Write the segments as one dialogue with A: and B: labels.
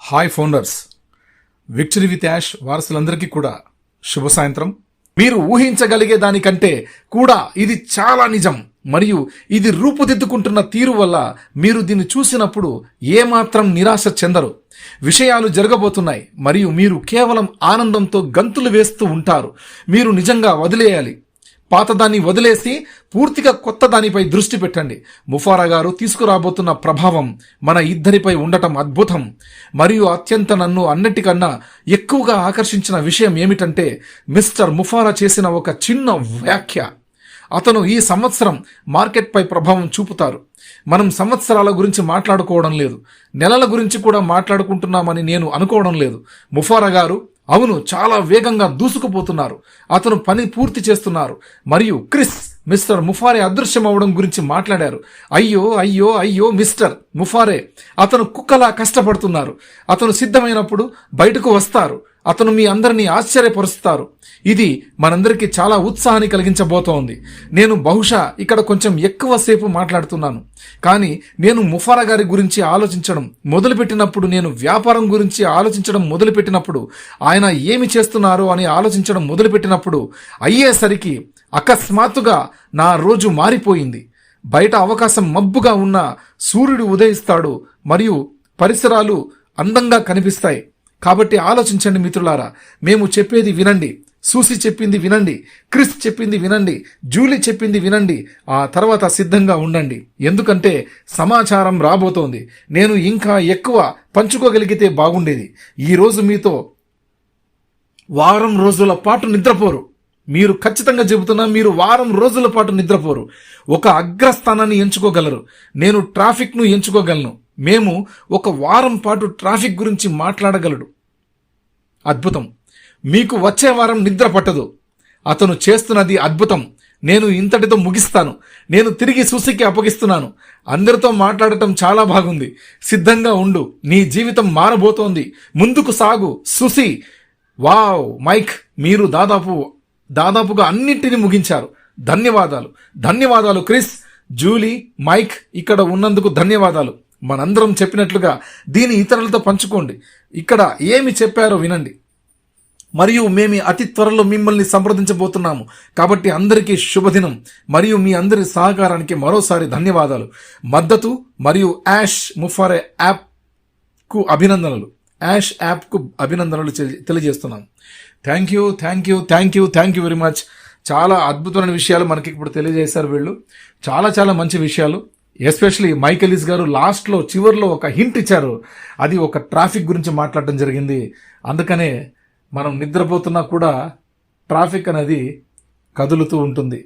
A: Hi founders, victory with Yash వారసులందరికీ కూడా శుభ సాయంత్రం. మీరు ఊహించగలిగే దానికంటే కూడా ఇది చాలా నిజం మరియు ఇది రూపుదిద్దుకుంటున్న తీరు వల్ల మీరు దీన్ని చూసినప్పుడు ఏమాత్రం నిరాశ చెందరు. విషయాలు జరగబోతున్నాయి మరియు మీరు కేవలం ఆనందంతో గంతులు వేస్తూ ఉంటారు. మీరు నిజంగా వదిలేయాలి. పాతదాన్ని వదిలేసి పూర్తిగా కొత్త దానిపై దృష్టి పెట్టండి. ముఫారా గారు తీసుకురాబోతున్న ప్రభావం మన ఇద్దరిపై ఉండటం అద్భుతం. మరియు అత్యంత నన్ను అన్నిటికన్నా ఎక్కువగా ఆకర్షించిన విషయం ఏమిటంటే మిస్టర్ ముఫారా చేసిన ఒక చిన్న వ్యాఖ్య. అతను ఈ సంవత్సరం మార్కెట్పై ప్రభావం చూపుతారు. మనం సంవత్సరాల గురించి మాట్లాడుకోవడం లేదు, నెలల గురించి కూడా మాట్లాడుకుంటున్నామని నేను అనుకోవడం లేదు. ముఫారా గారు అవును, చాలా వేగంగా దూసుకుపోతున్నారు. అతను పని పూర్తి చేస్తున్నారు. మరియు మిస్టర్ ముఫారే అదృశ్యం అవడం గురించి మాట్లాడారు. అయ్యో అయ్యో అయ్యో మిస్టర్ ముఫారే, అతను కుక్కలా కష్టపడుతున్నారు. అతను సిద్ధమైనప్పుడు బయటకు వస్తారు. అతను మీ అందరినీ ఆశ్చర్యపరుస్తారు. ఇది మనందరికీ చాలా ఉత్సాహాన్ని కలిగించబోతోంది. నేను బహుశా ఇక్కడ కొంచెం ఎక్కువసేపు మాట్లాడుతున్నాను, కానీ నేను ముఫారా గారి గురించి ఆలోచించడం మొదలుపెట్టినప్పుడు, నేను వ్యాపారం గురించి ఆలోచించడం మొదలుపెట్టినప్పుడు, ఆయన ఏమి చేస్తున్నారో అని ఆలోచించడం మొదలుపెట్టినప్పుడు అయ్యేసరికి అకస్మాత్తుగా నా రోజు మారిపోయింది. బయట అవకాశం మబ్బుగా ఉన్న సూర్యుడు ఉదయిస్తాడు మరియు పరిసరాలు అందంగా కనిపిస్తాయి. కాబట్టి ఆలోచించండి మిత్రులారా. మేము చెప్పేది వినండి, సూసి చెప్పింది వినండి, క్రిస్ చెప్పింది వినండి, జూలీ చెప్పింది వినండి. ఆ తర్వాత సిద్ధంగా ఉండండి, ఎందుకంటే సమాచారం రాబోతోంది. నేను ఇంకా ఎక్కువ పంచుకోగలిగితే బాగుండేది. ఈరోజు మీతో వారం రోజుల పాటు నిద్రపోరు. మీరు ఖచ్చితంగా చెబుతున్నా, మీరు వారం రోజుల పాటు నిద్రపోరు. ఒక అగ్రస్థానాన్ని ఎంచుకోగలరు. నేను ట్రాఫిక్ను ఎంచుకోగలను. మేము ఒక వారం పాటు ట్రాఫిక్ గురించి మాట్లాడగలడు. అద్భుతం. మీకు వచ్చే వారం నిద్ర పట్టదు. అతను చేస్తున్నది అద్భుతం. నేను ఇంతటితో ముగిస్తాను. నేను తిరిగి సుసికి అప్పగిస్తున్నాను. అందరితో మాట్లాడటం చాలా బాగుంది. సిద్ధంగా ఉండు. నీ జీవితం మారబోతోంది. ముందుకు సాగు సుసి. వావ్ మైక్, మీరు దాదాపుగా అన్నింటినీ ముగించారు. ధన్యవాదాలు క్రిస్, జూలీ, మైక్, ఇక్కడ ఉన్నందుకు ధన్యవాదాలు. మనందరం చెప్పినట్లుగా దీని ఇతరులతో పంచుకోండి. ఇక్కడ ఏమి చెప్పారో వినండి. మరియు మేము అతి త్వరలో మిమ్మల్ని సంప్రదించబోతున్నాము. కాబట్టి అందరికీ శుభదినం మరియు మీ అందరి సహకారానికి మరోసారి ధన్యవాదాలు. మద్దతు మరియు యాష్ ముఫారే యాప్కు అభినందనలు తెలియజేస్తున్నాం. Thank you very much. చాలా అద్భుతమైన విషయాలు మనకి ఇప్పుడు తెలియజేశారు వీళ్ళు. చాలా మంచి విషయాలు. ఎస్పెషలీ మైకెలిస్ గారు లాస్ట్లో చివరిలో ఒక హింట్ ఇచ్చారు. అది ఒక ట్రాఫిక్ గురించి మాట్లాడటం జరిగింది. అందుకనే మనం నిద్రపోతున్నా కూడా ట్రాఫిక్ అనేది కదులుతూ ఉంటుంది,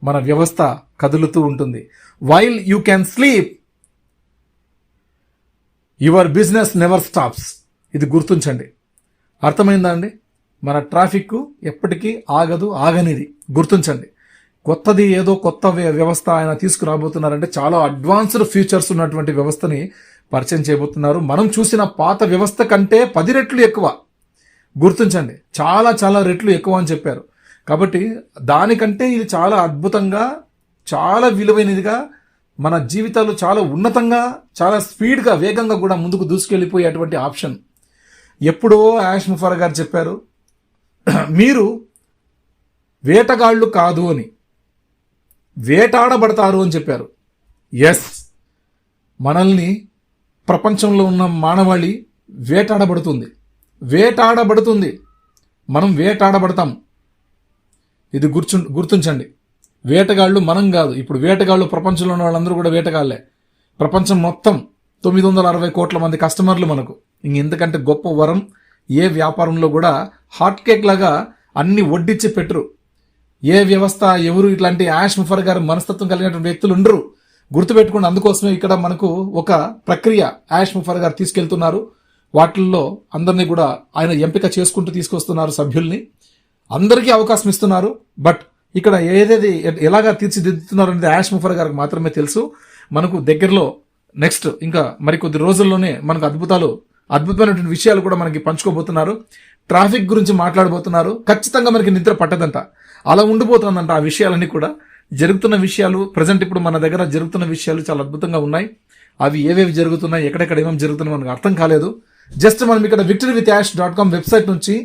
A: మన వ్యవస్థ కదులుతూ ఉంటుంది. While you can sleep, your business never stops. ఇది గుర్తుంచండి. అర్థమైందా అండి? మన ట్రాఫిక్ ఎప్పటికీ ఆగనిది. గుర్తుంచండి. కొత్తది ఏదో కొత్త వ్యవస్థ ఆయన తీసుకురాబోతున్నారంటే చాలా అడ్వాన్స్డ్ ఫీచర్స్ ఉన్నటువంటి వ్యవస్థని పరిచయం చేయబోతున్నారు. మనం చూసిన పాత వ్యవస్థ కంటే 10 రెట్లు ఎక్కువ. గుర్తుంచండి, చాలా రెట్లు ఎక్కువ అని చెప్పారు. కాబట్టి దానికంటే ఇది చాలా అద్భుతంగా, చాలా విలువైనదిగా, మన జీవితాలు చాలా ఉన్నతంగా, చాలా స్పీడ్గా, వేగంగా కూడా ముందుకు దూసుకెళ్ళిపోయేటువంటి ఆప్షన్. ఎప్పుడో యాష్ ముఫారా గారు చెప్పారు, మీరు వేటగాళ్ళు కాదు అని, వేటాడబడతారు అని చెప్పారు. ఎస్, మనల్ని ప్రపంచంలో ఉన్న మానవాళి వేటాడబడుతుంది. మనం వేటాడబడతాం. ఇది గుర్తుంచండి. వేటగాళ్ళు మనం కాదు. ఇప్పుడు వేటగాళ్ళు ప్రపంచంలో ఉన్న వాళ్ళందరూ కూడా వేటగాళ్లే. ప్రపంచం మొత్తం 960 కోట్ల మంది కస్టమర్లు మనకు. ఇంకెందుకంటే గొప్ప వరం ఏ వ్యాపారంలో కూడా హాట్ కేక్ లాగా అన్ని వడ్డిచ్చి పెట్టరు. ఏ వ్యవస్థ, ఎవరు ఇట్లాంటి యాష్ ముఫారా గారు మనస్తత్వం కలిగినటువంటి వ్యక్తులు ఉండరు. గుర్తుపెట్టుకోండి. అందుకోసమే ఇక్కడ మనకు ఒక ప్రక్రియ యాష్ ముఫారా గారు తీసుకెళ్తున్నారు. వాటిల్లో అందరినీ కూడా ఆయన ఎంపిక చేసుకుంటూ తీసుకొస్తున్నారు. సభ్యుల్ని అందరికీ అవకాశం ఇస్తున్నారు. బట్ ఇక్కడ ఎలాగా తీర్చిదిద్దుతున్నారు అనేది యాష్ ముఫారా గారికి మాత్రమే తెలుసు. మనకు దగ్గరలో నెక్స్ట్ ఇంకా మరికొద్ది రోజుల్లోనే మనకు అద్భుతమైనటువంటి విషయాలు కూడా మనకి పంచుకోబోతున్నారు. ట్రాఫిక్ గురించి మాట్లాడబోతున్నారు. ఖచ్చితంగా మనకి నిద్ర పట్టదంట, అలా ఉండిపోతుందంట. ఆ విషయాలన్నీ కూడా జరుగుతున్న విషయాలు, ప్రజెంట్ ఇప్పుడు మన దగ్గర జరుగుతున్న విషయాలు చాలా అద్భుతంగా ఉన్నాయి. అవి ఏవేవి జరుగుతున్నాయి, ఎక్కడెక్కడ ఏమేమి జరుగుతున్నాయి మనకు అర్థం కాలేదు. జస్ట్ మనం ఇక్కడ victoryWithAsh.com వెబ్సైట్ నుంచి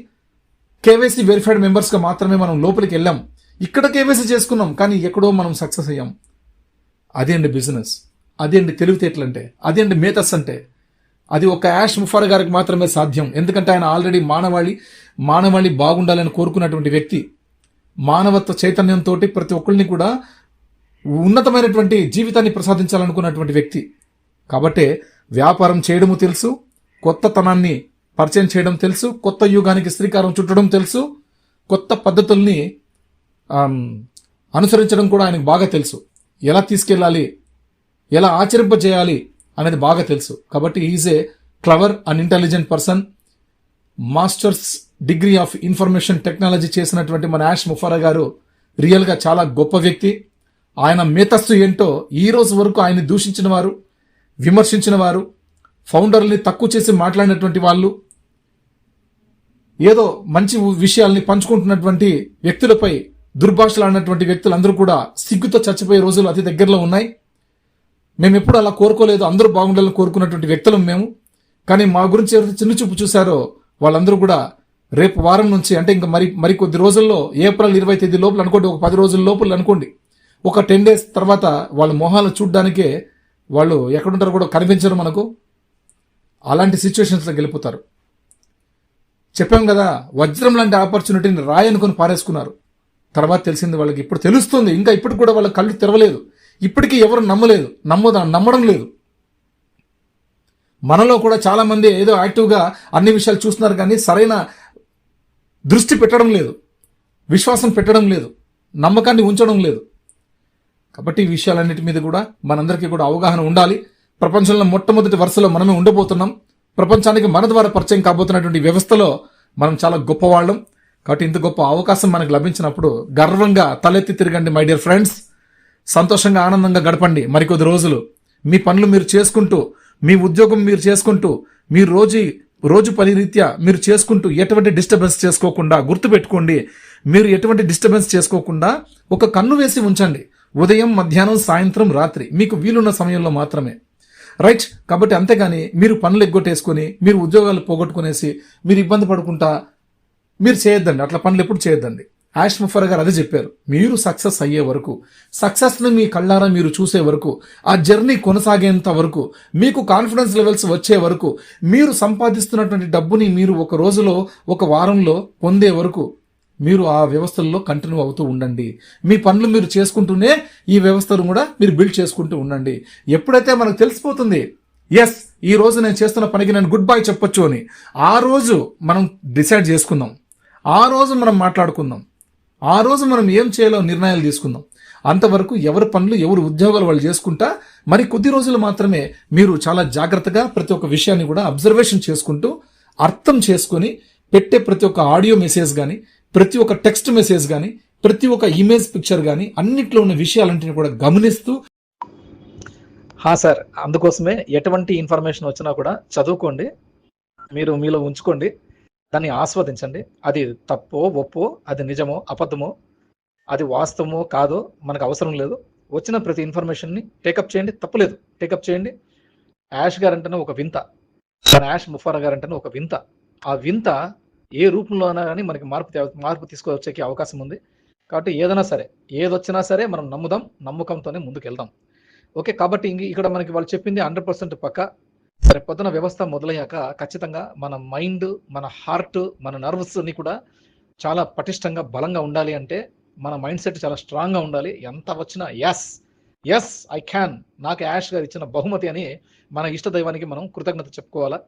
A: కేవైసీ వెరిఫైడ్ మెంబర్స్గా మాత్రమే మనం లోపలికి వెళ్ళాం. ఇక్కడ కేవైసీ చేసుకున్నాం, కానీ ఎక్కడో మనం సక్సెస్ అయ్యాం. అదే అండి బిజినెస్, అదే అండి తెలివితేటలు అంటే, అదే అండి మేధస్ అంటే. అది ఒక యాష్ ముఫారా గారికి మాత్రమే సాధ్యం. ఎందుకంటే ఆయన ఆల్రెడీ మానవాళి బాగుండాలని కోరుకున్నటువంటి వ్యక్తి. మానవత్వ చైతన్యంతో ప్రతి ఒక్కరిని కూడా ఉన్నతమైనటువంటి జీవితాన్ని ప్రసాదించాలనుకున్నటువంటి వ్యక్తి. కాబట్టే వ్యాపారం చేయడము తెలుసు, కొత్తతనాన్ని పరిచయం చేయడం తెలుసు, కొత్త యుగానికి శ్రీకారం చుట్టడం తెలుసు, కొత్త పద్ధతుల్ని అనుసరించడం కూడా ఆయనకు బాగా తెలుసు. ఎలా తీసుకెళ్ళాలి, ఎలా ఆచరింపజేయాలి అనేది బాగా తెలుసు. కాబట్టి is a clever and intelligent person. Masters degree of information technology చేసినటువంటి మన యాష్ ముఫారా గారు రియల్గా చాలా గొప్ప వ్యక్తి. ఆయన మేతస్సు ఏంటో ఈ రోజు వరకు ఆయన్ని దూషించిన వారు, విమర్శించిన వారు, ఫౌండర్ని తక్కువ చేసి మాట్లాడినటువంటి వాళ్ళు, ఏదో మంచి విషయాల్ని పంచుకుంటున్నటువంటి వ్యక్తులపై దుర్భాషలాడినటువంటి వ్యక్తులందరూ కూడా సిగ్గుతో చచ్చిపోయే రోజులు అతి దగ్గరలో ఉన్నాయి. మేము ఎప్పుడు అలా కోరుకోలేదు, అందరూ బాగుండాలని కోరుకున్నటువంటి వ్యక్తులం మేము. కానీ మా గురించి ఎవరైతే చిన్న చూపు చూశారో వాళ్ళందరూ కూడా రేపు వారం నుంచి, అంటే ఇంకా మరి కొద్ది రోజుల్లో, ఏప్రిల్ 20 తేదీ లోపల అనుకోండి, ఒక 10 రోజుల లోపల అనుకోండి, ఒక 10 days తర్వాత వాళ్ళ మొహాలను చూడ్డానికే వాళ్ళు ఎక్కడుంటారో కూడా కనిపించరు మనకు. అలాంటి సిచ్యువేషన్స్లోకి వెళ్ళిపోతారు. చెప్పాం కదా, వజ్రం లాంటి ఆపర్చునిటీని రాయి అనుకుని పారేసుకున్నారు. తర్వాత తెలిసింది వాళ్ళకి, ఇప్పుడు తెలుస్తుంది. ఇంకా ఇప్పటికి కూడా వాళ్ళ కళ్ళు తెరవలేదు. ఇప్పటికీ ఎవరు నమ్మడం లేదు. మనలో కూడా చాలా మంది ఏదో యాక్టివ్గా అన్ని విషయాలు చూస్తున్నారు, కానీ సరైన దృష్టి పెట్టడం లేదు, విశ్వాసం పెట్టడం లేదు, నమ్మకాన్ని ఉంచడం లేదు. కాబట్టి ఈ విషయాలన్నిటి మీద కూడా మనందరికీ కూడా అవగాహన ఉండాలి. ప్రపంచంలో మొట్టమొదటి వరుసలో మనమే ఉండబోతున్నాం. ప్రపంచానికి మన ద్వారా పరిచయం కాబోతున్నటువంటి వ్యవస్థలో మనం చాలా గొప్పవాళ్ళం. కాబట్టి ఇంత గొప్ప అవకాశం మనకు లభించినప్పుడు గర్వంగా తలెత్తి తిరగండి మై డియర్ ఫ్రెండ్స్. సంతోషంగా ఆనందంగా గడపండి మరికొద్ది రోజులు. మీ పనులు మీరు చేసుకుంటూ, మీ ఉద్యోగం మీరు చేసుకుంటూ, మీ రోజు పని రీత్యా మీరు చేసుకుంటూ ఎటువంటి డిస్టర్బెన్స్ చేసుకోకుండా, గుర్తుపెట్టుకోండి, మీరు ఎటువంటి డిస్టర్బెన్స్ చేసుకోకుండా ఒక కన్ను వేసి ఉంచండి. ఉదయం, మధ్యాహ్నం, సాయంత్రం, రాత్రి మీకు వీలున్న సమయంలో మాత్రమే. రైట్? కాబట్టి అంతేగాని మీరు పనులు ఎగ్గొట్టేసుకొని, మీరు ఉద్యోగాలు పోగొట్టుకునేసి మీరు ఇబ్బంది పడుకుంటా మీరు చేయొద్దండి. అట్లా పనులు ఎప్పుడు చేయొద్దండి. యాష్ ముఫారా గారు అదే చెప్పారు. మీరు సక్సెస్ అయ్యే వరకు, సక్సెస్ని మీ కళ్ళారా మీరు చూసే వరకు, ఆ జర్నీ కొనసాగేంత వరకు, మీకు కాన్ఫిడెన్స్ లెవెల్స్ వచ్చే వరకు, మీరు సంపాదిస్తున్నటువంటి డబ్బుని మీరు ఒక రోజులో, ఒక వారంలో పొందే వరకు మీరు ఆ వ్యవస్థల్లో కంటిన్యూ అవుతూ ఉండండి. మీ పనులు మీరు చేసుకుంటూనే ఈ వ్యవస్థను కూడా మీరు బిల్డ్ చేసుకుంటూ ఉండండి. ఎప్పుడైతే మనకు తెలిసిపోతుంది, ఎస్ ఈ రోజు నేను చేస్తున్న పనికి నేను గుడ్ బై చెప్పొచ్చు అని, ఆ రోజు మనం డిసైడ్ చేసుకుందాం, ఆ రోజు మనం మాట్లాడుకుందాం, ఆ రోజు మనం ఏం చేయాలో నిర్ణయాలు తీసుకుందాం. అంతవరకు ఎవరి పనులు, ఎవరి ఉద్యోగాలు వాళ్ళు చేసుకుంటా మరి కొద్ది రోజులు మాత్రమే మీరు చాలా జాగ్రత్తగా ప్రతి ఒక్క విషయాన్ని కూడా అబ్జర్వేషన్ చేసుకుంటూ, అర్థం చేసుకొని, పెట్టే ప్రతి ఒక్క ఆడియో మెసేజ్ కానీ, ప్రతి ఒక్క టెక్స్ట్ మెసేజ్ కానీ, ప్రతి ఒక్క ఇమేజ్ పిక్చర్ కానీ, అన్నిట్లో ఉన్న విషయాలంటిని కూడా గమనిస్తూ, సార్ అందుకోసమే ఎటువంటి ఇన్ఫర్మేషన్ వచ్చినా కూడా చదువుకోండి, మీరు మీలో ఉంచుకోండి, దాన్ని ఆస్వాదించండి. అది తప్పో ఒప్పో, అది నిజమో అబద్ధమో, అది వాస్తవమో కాదో మనకు అవసరం లేదు. వచ్చిన ప్రతి ఇన్ఫర్మేషన్ని టేకప్ చేయండి, తప్పులేదు, టేకప్ చేయండి. యాష్ గారంటేనే ఒక వింత, మన యాష్ ముఫారా గారంటేనే ఒక వింత. ఆ వింత ఏ రూపంలో అయినా కానీ మనకి మార్పు తీసుకొచ్చే అవకాశం ఉంది. కాబట్టి ఏదైనా సరే, ఏదొచ్చినా సరే మనం నమ్ముదాం, నమ్మకంతోనే ముందుకు వెళ్దాం. ఓకే, కాబట్టి ఇక్కడ మనకి వాళ్ళు చెప్పింది 100% పక్క. సరే, పొద్దున వ్యవస్థ మొదలయ్యాక ఖచ్చితంగా మన మైండ్, మన హార్ట్, మన నర్వ్స్ని కూడా చాలా పటిష్టంగా, బలంగా ఉండాలి. అంటే మన మైండ్ సెట్ చాలా స్ట్రాంగ్గా ఉండాలి. ఎంత వచ్చినా ఎస్ ఐ క్యాన్, నాకు యాష్ గారు ఇచ్చిన బహుమతి అని మన ఇష్ట దైవానికి మనం కృతజ్ఞత చెప్పుకోవాలా.